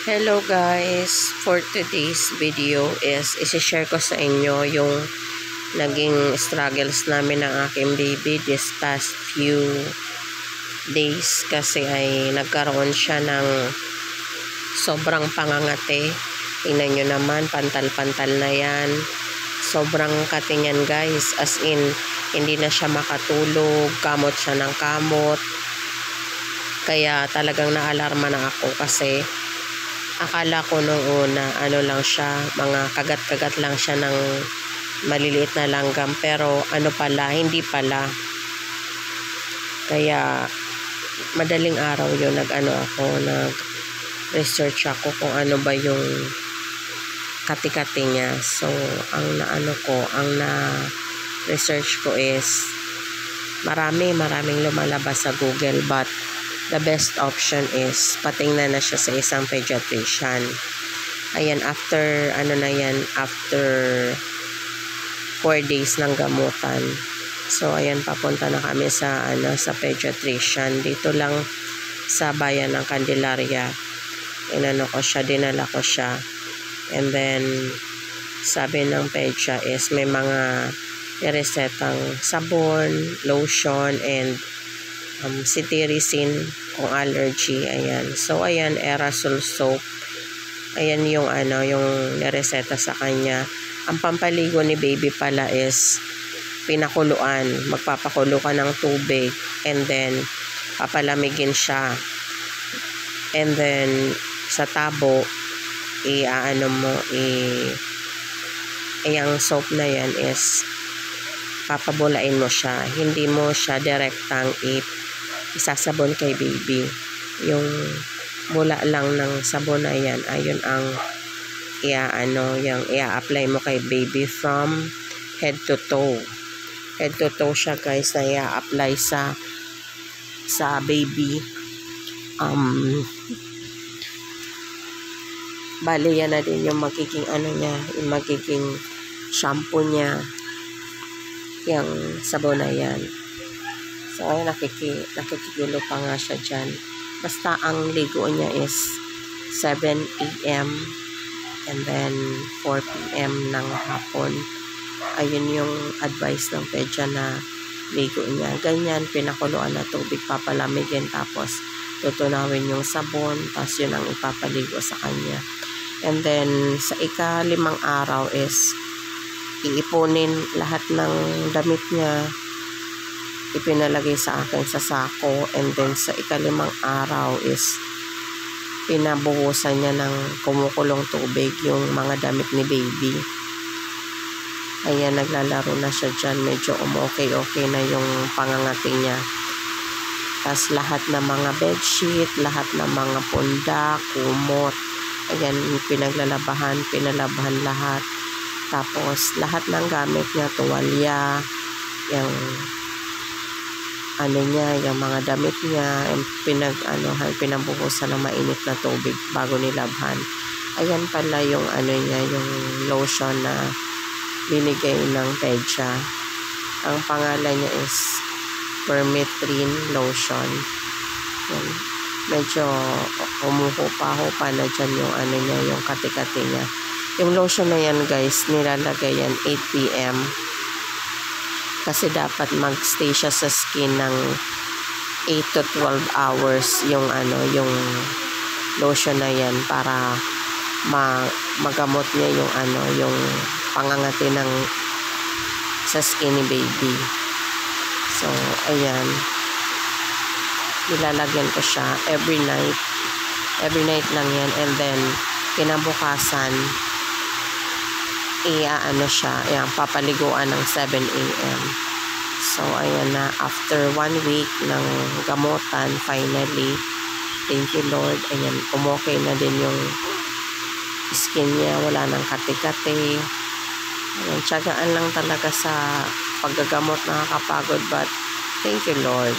Hello guys, for today's video is isi-share ko sa inyo yung naging struggles namin ng aking baby this past few days kasi ay nagkaroon siya ng sobrang pangangate. Tingnan nyo naman, pantal-pantal na yan. Sobrang kate niyan guys, as in hindi na siya makatulog, kamot siya ng kamot. Kaya talagang naalarma na ako kasi akala ko nung una, ano lang siya, mga kagat-kagat lang siya ng maliliit na langgam. Pero ano pala, hindi pala. Kaya madaling araw yun, nag-research ako kung ano ba yung kati-kati niya. So, ang na-research ko is maraming lumalabas sa Google, but the best option is patingnan na siya sa isang pediatrician. Ayan, after 4 days ng gamutan. So ayan, papunta na kami sa pediatrician dito lang sa bayan ng Candelaria. Dinala ko siya. And then sabi ng pedya is may mga niresetang sabon, lotion, and cetirizine kung allergy. Ayan. So ayan, aerosol soap. Ayan yung nireseta sa kanya. Ang pampaligo ni baby pala is pinakuluan. Magpapakulo ka ng tubig and then papalamigin siya. And then sa tabo yung soap na yan is papabulain mo siya. Hindi mo siya direktang isasabon kay baby. Yung bula lang ng sabon na yan, ayun ang yung i-apply mo kay baby from head to toe. Head to toe siya guys, na i-apply sa baby. Bali yan na din yung magiging yung magiging shampoo niya, yung sabon na yan. So, ayun, nakikigulo pa nga siya dyan. Basta ang ligo niya is 7 AM and then 4 PM ng hapon. Ayun yung advice ng pedya na ligo niya. Ganyan, pinakuluan na tubig, papalamigin, tapos tutunawin yung sabon, tapos yun ang ipapaligo sa kanya. And then, sa ika-5 araw is iipunin lahat ng damit niya, ipinalagay sa akin sa sako, and then sa ika-5 araw is pinabuhusan niya ng kumukulong tubig yung mga damit ni baby. Ayan, naglalaro na siya dyan, medyo okay na yung pangangati niya. Tapos lahat ng mga bedsheet, lahat ng mga pundak, kumot, ayan, pinalabahan lahat. Tapos lahat ng gamit niya, tuwalya, yung yung mga damit niya, pinabuhusan ng mainit na tubig bago nilabhan. Ayan pala yung yung lotion na binigay ng pedya. Ang pangalan niya is Permethrin lotion. Yan. Medyo humuhupa-hupa na dyan yung yung kati-kati niya. Yung lotion na yan guys, nilalagay yan 8 PM. Kasi dapat magstay siya sa skin ng 8 to 12 hours yung lotion na yan para magamot niya yung pangangati sa skin ni baby. So ayan, nilalagyan ko siya every night lang yan, and then kinabukasan papaliguan ng 7 AM. So ayan na, after 1 week ng gamutan, finally, thank you Lord, ayan, umokay na din yung skin niya, wala nang kati-kati. Ayan, tiyagaan lang talaga sa paggagamot, nakakapagod, but thank you Lord.